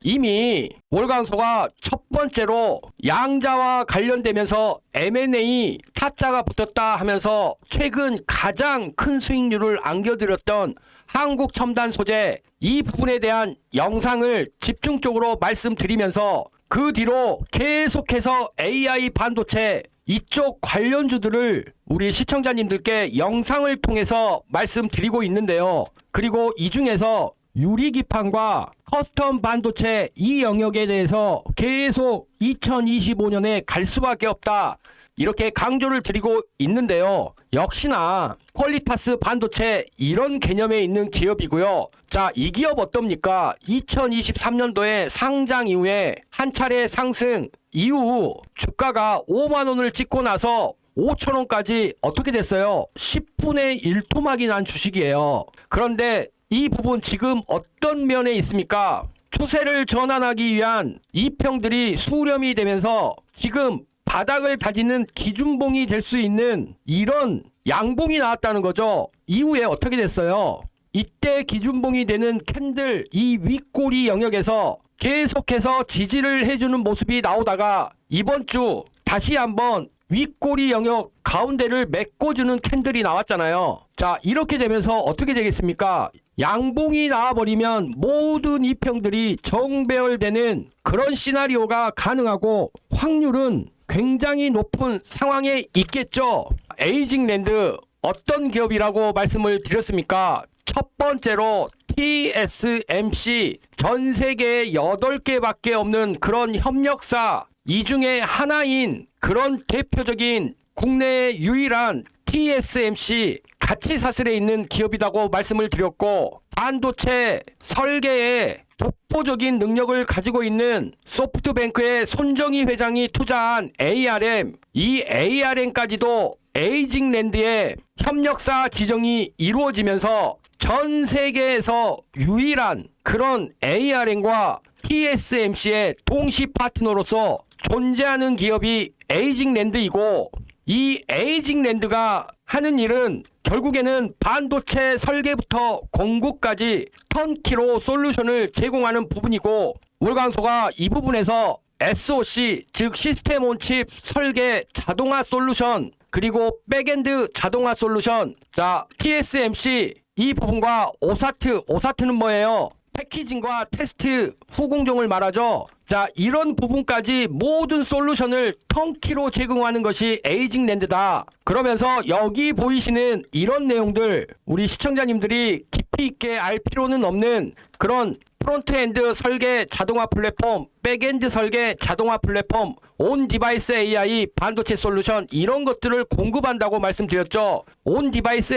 이미 월강소가 첫 번째로 양자와 관련되면서 M&A 타짜가 붙었다 하면서 최근 가장 큰 수익률을 안겨드렸던 한국첨단 소재, 이 부분에 대한 영상을 집중적으로 말씀드리면서 그 뒤로 계속해서 AI 반도체 이쪽 관련주들을 우리 시청자님들께 영상을 통해서 말씀드리고 있는데요. 그리고 이 중에서 유리기판과 커스텀 반도체 이 영역에 대해서 계속 2025년에 갈 수밖에 없다 이렇게 강조를 드리고 있는데요. 역시나 퀄리타스 반도체 이런 개념에 있는 기업이고요. 자, 이 기업 어떻습니까? 2023년도에 상장 이후에 한 차례 상승 이후 주가가 5만원을 찍고 나서 5천원까지 어떻게 됐어요? 10분의 1토막이 난 주식이에요. 그런데 이 부분 지금 어떤 면에 있습니까? 추세를 전환하기 위한 이평들이 수렴이 되면서 지금 바닥을 다지는 기준봉이 될 수 있는 이런 양봉이 나왔다는 거죠. 이후에 어떻게 됐어요? 이때 기준봉이 되는 캔들 이 윗꼬리 영역에서 계속해서 지지를 해주는 모습이 나오다가 이번 주 다시 한번 윗꼬리 영역 가운데를 메꿔주는 캔들이 나왔잖아요. 자, 이렇게 되면서 어떻게 되겠습니까? 양봉이 나와버리면 모든 이평들이 정배열되는 그런 시나리오가 가능하고 확률은 굉장히 높은 상황에 있겠죠. 에이징랜드 어떤 기업이라고 말씀을 드렸습니까? 첫 번째로 TSMC, 전 세계에 8개밖에 없는 그런 협력사 이 중에 하나인 그런 대표적인 국내의 유일한 TSMC 가치 사슬에 있는 기업이라고 말씀을 드렸고, 반도체 설계에 독보적인 능력을 가지고 있는 소프트뱅크의 손정희 회장이 투자한 ARM, 이 ARM까지도 에이징랜드의 협력사 지정이 이루어지면서 전 세계에서 유일한 그런 ARM과 TSMC의 동시 파트너로서 존재하는 기업이 에이징랜드이고, 이 에이징랜드가 하는 일은 결국에는 반도체 설계부터 공구까지 턴키로 솔루션을 제공하는 부분이고, 월광소가 이 부분에서 SoC 즉 시스템 온 칩 설계 자동화 솔루션 그리고 백엔드 자동화 솔루션, 자 TSMC 이 부분과 오사트는 뭐예요? 패키징과 테스트 후공정을 말하죠. 자, 이런 부분까지 모든 솔루션을 턴키로 제공하는 것이 에이징랜드다. 그러면서 여기 보이시는 이런 내용들 우리 시청자님들이 깊이 있게 알 필요는 없는 그런 프론트엔드 설계 자동화 플랫폼, 백엔드 설계 자동화 플랫폼, 온 디바이스 AI 반도체 솔루션 이런 것들을 공급한다고 말씀드렸죠. 온 디바이스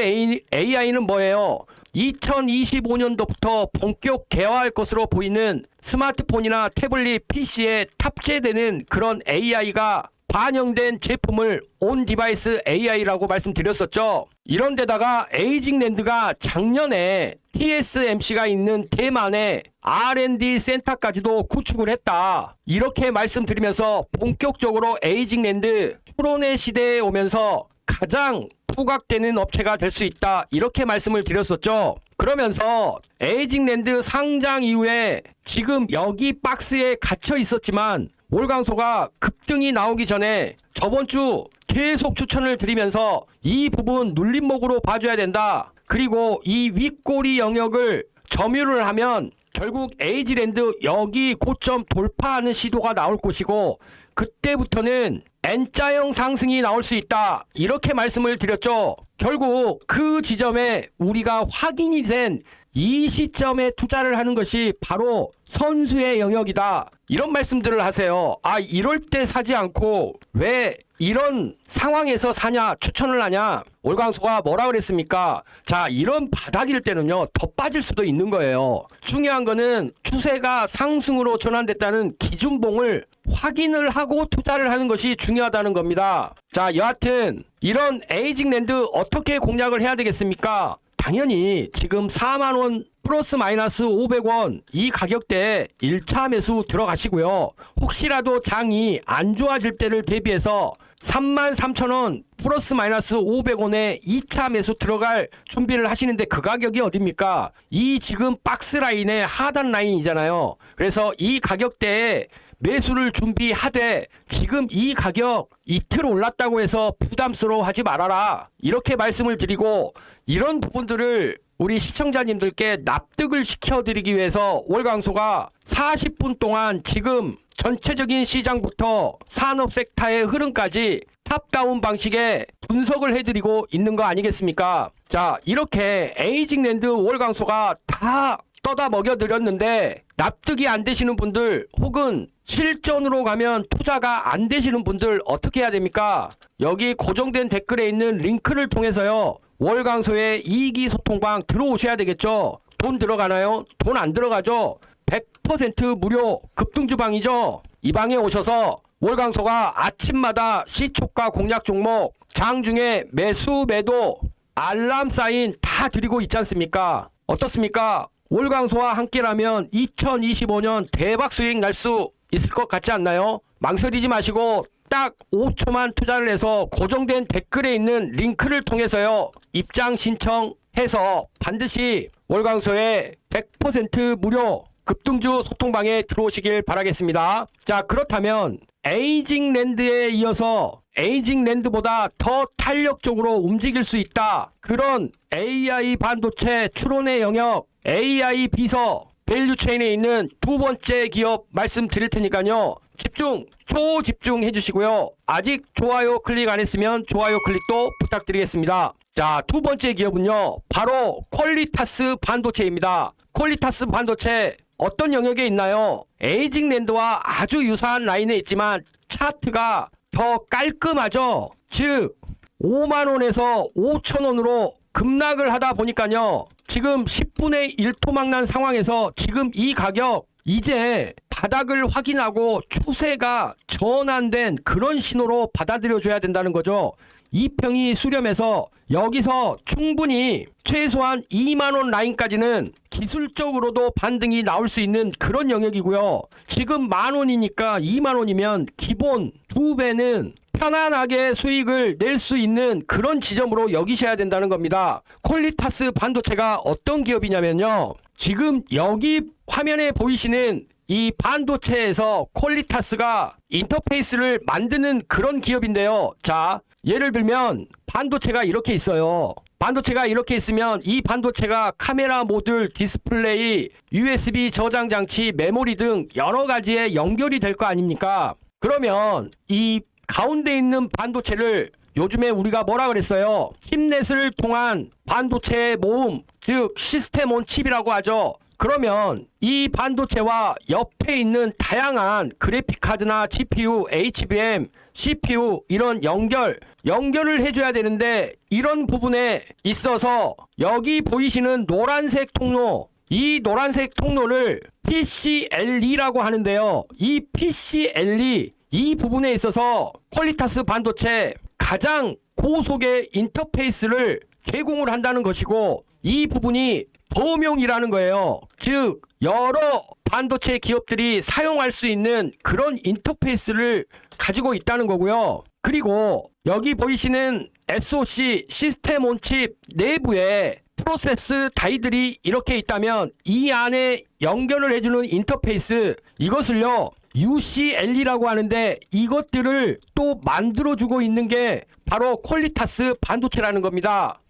AI는 뭐예요? 2025년도부터 본격 개화할 것으로 보이는 스마트폰이나 태블릿 PC에 탑재되는 그런 AI가 반영된 제품을 온 디바이스 AI라고 말씀드렸었죠. 이런 데다가 에이징랜드가 작년에 TSMC가 있는 대만에 R&D 센터까지도 구축을 했다. 이렇게 말씀드리면서 본격적으로 에이징랜드 추론의 시대에 오면서 가장 부각되는 업체가 될 수 있다. 이렇게 말씀을 드렸었죠. 그러면서 에이징랜드 상장 이후에 지금 여기 박스에 갇혀 있었지만 월광소가 급등이 나오기 전에 저번 주 계속 추천을 드리면서 이 부분 눌림목으로 봐줘야 된다. 그리고 이 윗꼬리 영역을 점유를 하면 결국 에이징랜드 여기 고점 돌파하는 시도가 나올 것이고, 그때부터는 N자형 상승이 나올 수 있다. 이렇게 말씀을 드렸죠. 결국 그 지점에 우리가 확인이 된 이 시점에 투자를 하는 것이 바로 선수의 영역이다. 이런 말씀들을 하세요. 이럴 때 사지 않고 왜 이런 상황에서 사냐, 추천을 하냐? 월광소가 뭐라 그랬습니까? 자, 이런 바닥일 때는요, 더 빠질 수도 있는 거예요. 중요한 거는 추세가 상승으로 전환됐다는 기준봉을 확인을 하고 투자를 하는 것이 중요하다는 겁니다. 자, 여하튼 이런 에이징랜드 어떻게 공략을 해야 되겠습니까? 당연히 지금 4만원 플러스 마이너스 500원 이 가격대에 1차 매수 들어가시고요. 혹시라도 장이 안 좋아질 때를 대비해서 33,000원 플러스 마이너스 500원에 2차 매수 들어갈 준비를 하시는데 그 가격이 어딥니까? 이 지금 박스 라인의 하단 라인이잖아요. 그래서 이 가격대에 매수를 준비하되 지금 이 가격 이틀 올랐다고 해서 부담스러워하지 말아라. 이렇게 말씀을 드리고 이런 부분들을 우리 시청자님들께 납득을 시켜드리기 위해서 월광소가 40분 동안 지금 전체적인 시장부터 산업 섹터의 흐름까지 탑다운 방식의 분석을 해드리고 있는 거 아니겠습니까? 자, 이렇게 에이징랜드 월광소가 다 떠다 먹여드렸는데 납득이 안 되시는 분들 혹은 실전으로 가면 투자가 안 되시는 분들 어떻게 해야 됩니까? 여기 고정된 댓글에 있는 링크를 통해서요. 월광소의 이익이 소통방 들어오셔야 되겠죠. 돈 들어가나요? 돈 안 들어가죠. 100% 무료 급등주방이죠. 이 방에 오셔서 월광소가 아침마다 시초가 공략 종목, 장중에 매수 매도, 알람 사인 다 드리고 있지 않습니까? 어떻습니까? 월광소와 함께라면 2025년 대박 수익 날 수 있을 것 같지 않나요? 망설이지 마시고 딱 5초만 투자를 해서 고정된 댓글에 있는 링크를 통해서요. 입장 신청해서 반드시 월광소의 100% 무료 급등주 소통방에 들어오시길 바라겠습니다. 자, 그렇다면 에이징랜드에 이어서 에이징랜드보다 더 탄력적으로 움직일 수 있다. 그런 AI 반도체 추론의 영역, AI 비서 밸류체인에 있는 두 번째 기업 말씀드릴 테니까요. 집중, 초집중 해주시고요. 아직 좋아요 클릭 안 했으면 좋아요 클릭도 부탁드리겠습니다. 자, 두 번째 기업은요. 바로 퀄리타스 반도체입니다. 퀄리타스 반도체 어떤 영역에 있나요? 에이징랜드와 아주 유사한 라인에 있지만 차트가 더 깔끔하죠. 즉 5만원에서 5천원으로 급락을 하다 보니까요. 지금 10분의 1토막 난 상황에서 지금 이 가격 이제 바닥을 확인하고 추세가 전환된 그런 신호로 받아들여줘야 된다는 거죠. 이평이 수렴해서 여기서 충분히 최소한 2만원 라인까지는 기술적으로도 반등이 나올 수 있는 그런 영역이고요. 지금 만원이니까 2만원이면 기본 2배는 편안하게 수익을 낼 수 있는 그런 지점으로 여기셔야 된다는 겁니다. 퀄리타스 반도체가 어떤 기업이냐면요. 지금 여기 화면에 보이시는 이 반도체에서 퀄리타스가 인터페이스를 만드는 그런 기업인데요. 자, 예를 들면 반도체가 이렇게 있어요. 반도체가 이렇게 있으면 이 반도체가 카메라 모듈, 디스플레이, USB 저장 장치, 메모리 등 여러 가지에 연결이 될 거 아닙니까? 그러면 이 가운데 있는 반도체를 요즘에 우리가 뭐라 그랬어요? 칩넷을 통한 반도체의 모음, 즉 시스템 온 칩이라고 하죠. 그러면 이 반도체와 옆에 있는 다양한 그래픽 카드나 GPU, HBM, CPU 이런 연결을 해줘야 되는데 이런 부분에 있어서 여기 보이시는 노란색 통로, 이 노란색 통로를 PCLE라고 하는데요. 이 PCLE 이 부분에 있어서 퀄리타스 반도체 가장 고속의 인터페이스를 제공을 한다는 것이고 이 부분이 범용이라는 거예요. 즉 여러 반도체 기업들이 사용할 수 있는 그런 인터페이스를 가지고 있다는 거고요. 그리고 여기 보이시는 SoC 시스템 온 칩 내부에 프로세스 다이들이 이렇게 있다면 이 안에 연결을 해주는 인터페이스 이것을요 UCLE라고 하는데 이것들을 또 만들어주고 있는 게 바로 퀄리타스 반도체라는 겁니다.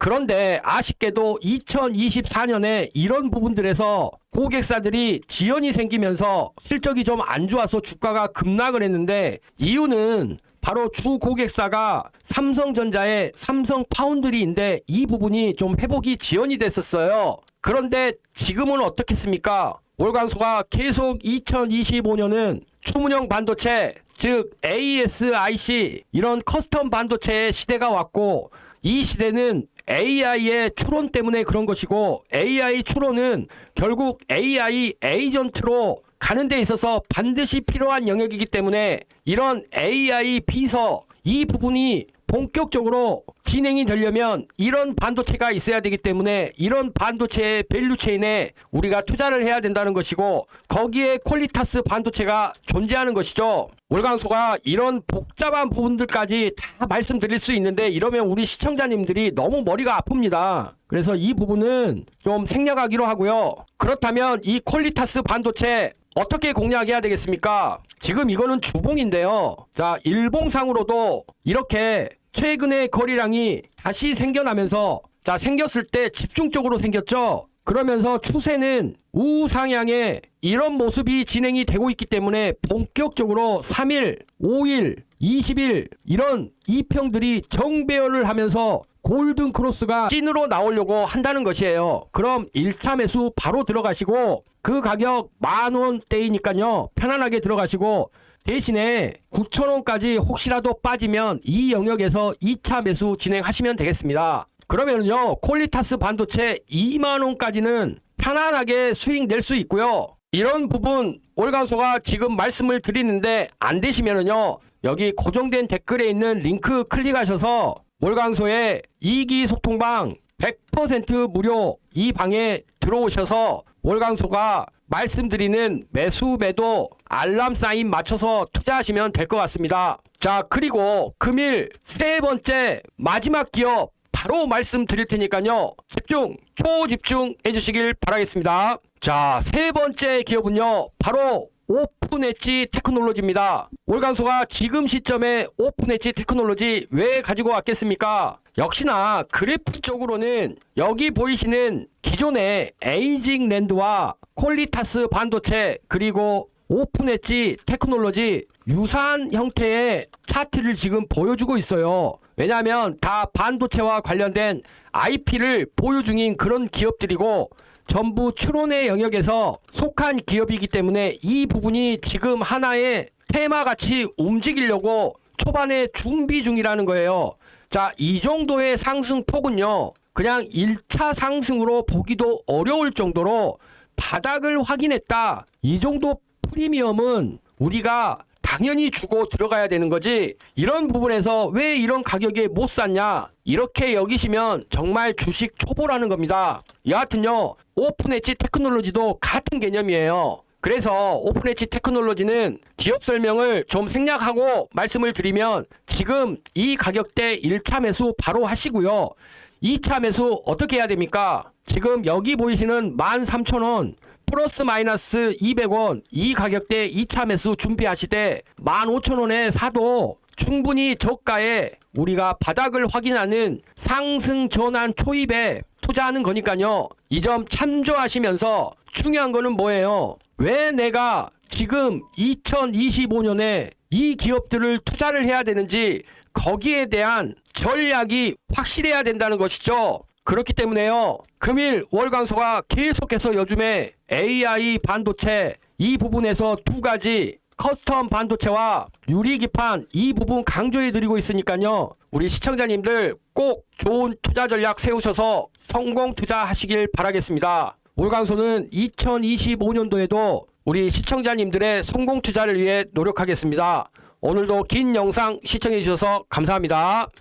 그런데 아쉽게도 2024년에 이런 부분들에서 고객사들이 지연이 생기면서 실적이 좀 안 좋아서 주가가 급락을 했는데 이유는 바로 주 고객사가 삼성전자의 삼성 파운드리인데 이 부분이 좀 회복이 지연이 됐었어요. 그런데 지금은 어떻겠습니까? 월광소가 계속 2025년은 추문형 반도체, 즉 ASIC 이런 커스텀 반도체의 시대가 왔고, 이 시대는 AI의 추론 때문에 그런 것이고, AI 추론은 결국 AI 에이전트로 가는 데 있어서 반드시 필요한 영역이기 때문에 이런 AI 비서 이 부분이 본격적으로 진행이 되려면 이런 반도체가 있어야 되기 때문에 이런 반도체의 밸류체인에 우리가 투자를 해야 된다는 것이고, 거기에 퀄리타스 반도체가 존재하는 것이죠. 월광소가 이런 복잡한 부분들까지 다 말씀드릴 수 있는데 이러면 우리 시청자님들이 너무 머리가 아픕니다. 그래서 이 부분은 좀 생략하기로 하고요. 그렇다면 이 퀄리타스 반도체 어떻게 공략해야 되겠습니까? 지금 이거는 주봉인데요. 자, 일봉상으로도 이렇게 최근에 거래량이 다시 생겨나면서, 자, 생겼을 때 집중적으로 생겼죠. 그러면서 추세는 우상향의 이런 모습이 진행이 되고 있기 때문에 본격적으로 3일, 5일, 20일 이런 이평들이 정배열을 하면서 골든 크로스가 찐으로 나오려고 한다는 것이에요. 그럼 1차 매수 바로 들어가시고, 그 가격 10,000원대이니까요 편안하게 들어가시고, 대신에 9,000원까지 혹시라도 빠지면 이 영역에서 2차 매수 진행하시면 되겠습니다. 그러면요 퀄리타스 반도체 2만원까지는 편안하게 수익 낼 수 있고요. 이런 부분 월광소가 지금 말씀을 드리는데 안 되시면은요, 여기 고정된 댓글에 있는 링크 클릭하셔서 월광소의 2기 소통방 100% 무료 이 방에 들어오셔서 월광소가 말씀드리는 매수 매도 알람 사인 맞춰서 투자하시면 될 것 같습니다. 자, 그리고 금일 세 번째 마지막 기업 바로 말씀드릴 테니까요, 집중, 초집중 해주시길 바라겠습니다. 자, 세 번째 기업은요 바로 오픈엣지 테크놀로지입니다. 월광소가 지금 시점에 오픈엣지 테크놀로지 왜 가지고 왔겠습니까? 역시나 그래프 쪽으로는 여기 보이시는 기존의 에이징 랜드와 퀄리타스 반도체 그리고 오픈엣지 테크놀로지 유사한 형태의 차트를 지금 보여주고 있어요. 왜냐하면 다 반도체와 관련된 IP를 보유 중인 그런 기업들이고 전부 추론의 영역에서 속한 기업이기 때문에 이 부분이 지금 하나의 테마같이 움직이려고 초반에 준비 중이라는 거예요. 자, 이 정도의 상승폭은요 그냥 1차 상승으로 보기도 어려울 정도로 바닥을 확인했다. 이 정도 프리미엄은 우리가 당연히 주고 들어가야 되는 거지, 이런 부분에서 왜 이런 가격에 못 샀냐 이렇게 여기시면 정말 주식 초보라는 겁니다. 여하튼요 오픈엣지 테크놀로지도 같은 개념이에요. 그래서 오픈엣지 테크놀로지는 기업 설명을 좀 생략하고 말씀을 드리면, 지금 이 가격대 1차 매수 바로 하시고요. 2차 매수 어떻게 해야 됩니까? 지금 여기 보이시는 13,000원 플러스 마이너스 200원 이 가격대 2차 매수 준비하시되 15,000원에 사도 충분히 저가에 우리가 바닥을 확인하는 상승 전환 초입에 투자하는 거니까요. 이 점 참조하시면서 중요한 거는 뭐예요? 왜 내가 지금 2025년에 이 기업들을 투자를 해야 되는지 거기에 대한 전략이 확실해야 된다는 것이죠. 그렇기 때문에요, 금일 월광소가 계속해서 요즘에 AI 반도체 이 부분에서 두 가지 커스텀 반도체와 유리기판 이 부분 강조해 드리고 있으니까요, 우리 시청자님들 꼭 좋은 투자 전략 세우셔서 성공 투자하시길 바라겠습니다. 월광소는 2025년도에도 우리 시청자님들의 성공 투자를 위해 노력하겠습니다. 오늘도 긴 영상 시청해 주셔서 감사합니다.